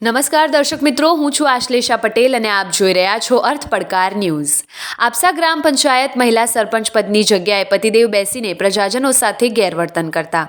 નમસ્કાર દર્શક મિત્રો, હું છું આશ્લેષા પટેલ અને આપ જોઈ રહ્યા છો અર્થ પડકાર ન્યૂઝ. આપસા ગ્રામ પંચાયત મહિલા સરપંચ પદની જગ્યાએ પતિદેવ બેસીને પ્રજાજનો સાથે ગેરવર્તન કરતા.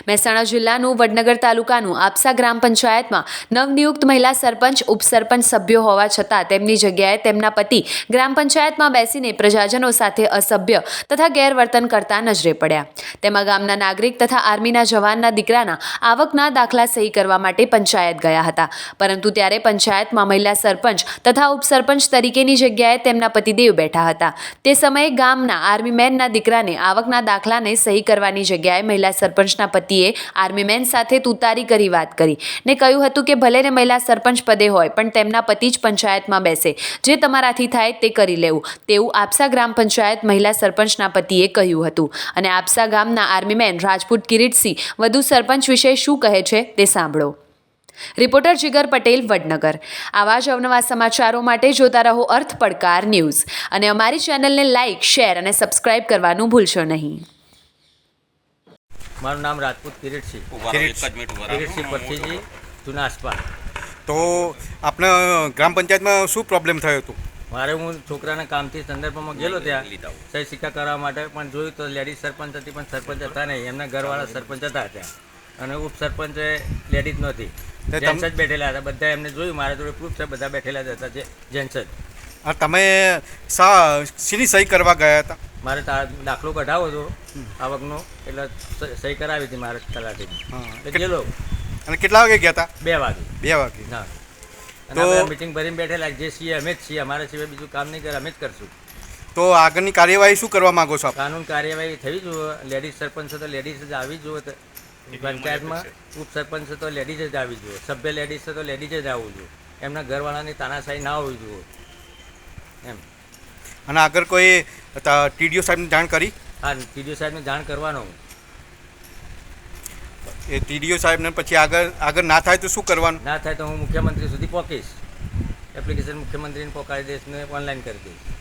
મહેસાણા જિલ્લાનું વડનગર તાલુકાનું આપસા ગ્રામ પંચાયતમાં નવનિયુક્ત મહિલા સરપંચ ઉપસરપંચ સભ્યો હોવા છતાં તેમની જગ્યાએ તેમના પતિ ગ્રામ પંચાયતમાં બેસીને પ્રજાજનો સાથે અસભ્ય તથા ગેરવર્તન કરતા નજરે પડ્યા. તેમાં ગામના નાગરિક તથા આર્મીના જવાનના દીકરાના આવકના દાખલા સહી કરવા માટે પંચાયત ગયા હતા, પરંતુ ત્યારે પંચાયતમાં મહિલા સરપંચ તથા ઉપસરપંચ તરીકેની જગ્યાએ તેમના પતિદેવ બેઠા હતા. તે સમયે ગામના આર્મીમેનના દીકરાને આવકના દાખલાને સહી કરવાની જગ્યાએ મહિલા સરપંચના પતિએ આર્મીમેન સાથે તુતારી કરી વાત કરી ને કહ્યું હતું કે ભલે ને મહિલા સરપંચ પદે હોય પણ તેમના પતિ જ પંચાયતમાં બેસે, જે તમારાથી થાય તે કરી લેવું, તેવું આપસા ગ્રામ પંચાયત મહિલા સરપંચના પતિએ કહ્યું હતું. અને આપસા ગામના આર્મીમેન રાજપૂત કિરીટસિંહ વધુ સરપંચ વિશે શું કહે છે તે સાંભળો. રિપોર્ટર જીગર પટેલ, વડનગર. આવા જ અવનવા સમાચારો માટે જોતા રહો અર્થ પડકાર ન્યૂઝ અને અમારી ચેનલને લાઇક, શેર અને સબસ્ક્રાઇબ કરવાનું ભૂલશો નહીં. મારું નામ રાજપૂત કિરીટસિંહ પરથીજી, જુનાસપા. તો આપણે ગ્રામ પંચાયતમાં શું પ્રોબ્લેમ થયો હતો? મારે હું છોકરાના કામથી સંદર્ભમાં ગયેલો ત્યાં સહી સિક્કા કરવા માટે, પણ જોયું તો લેડીઝ સરપંચ હતી પણ સરપંચ હતા નહીં, એમના ઘરવાળા સરપંચ હતા ત્યાં, અને ઉપસરપંચ લેડીઝ નહોતી, જેન્ટ્સ જ બેઠેલા હતા. બધા એમને જોયું, મારા જોડે પ્રૂફ છે, બધા બેઠેલા જ હતા, જેન્ટ્સ જ. તમે શીની સહી કરવા ગયા હતા? મારે દાખલો કઢાવો હતો આવકનો, એટલે સહી કરાવી હતી મારે તલાટી. ગયેલો. અને કેટલા વાગે ગયા હતા? 2 વાગે. 2 વાગે. હા. અને મીટિંગ ભરીને બેઠેલા, જે છીએ અમે જ છીએ, અમારા સિવાય બીજું કામ નહીં કરે, અમે જ કરશું. તો આગળની કાર્યવાહી શું કરવા માંગો છો? કાનૂન કાર્યવાહી થવી જોઈએ. લેડીઝ સરપંચ તો લેડીઝ જ આવી જોઈએ પંચાયતમાં, ઉપસરપંચ તો લેડીઝ જ આવી જોઈએ, સભ્ય લેડીઝ તો લેડીઝ જ આવવું જોઈએ, એમના ઘરવાળાની તાનાશાહી ના હોવી જોઈએ એમ. અને આગળ કોઈ ટીડીઓ સાહેબને જાણ કરી? હા, ટીડીઓ સાહેબને જાણ કરવાનો. એ ટીડીઓ સાહેબને પછી આગળ ના થાય તો શું કરવાનું? ના થાય તો હું મુખ્યમંત્રી સુધી પહોંચીશ, એપ્લિકેશન મુખ્યમંત્રીને પહોંચાડી દઈશ ને ઓનલાઈન કરી દઈશ.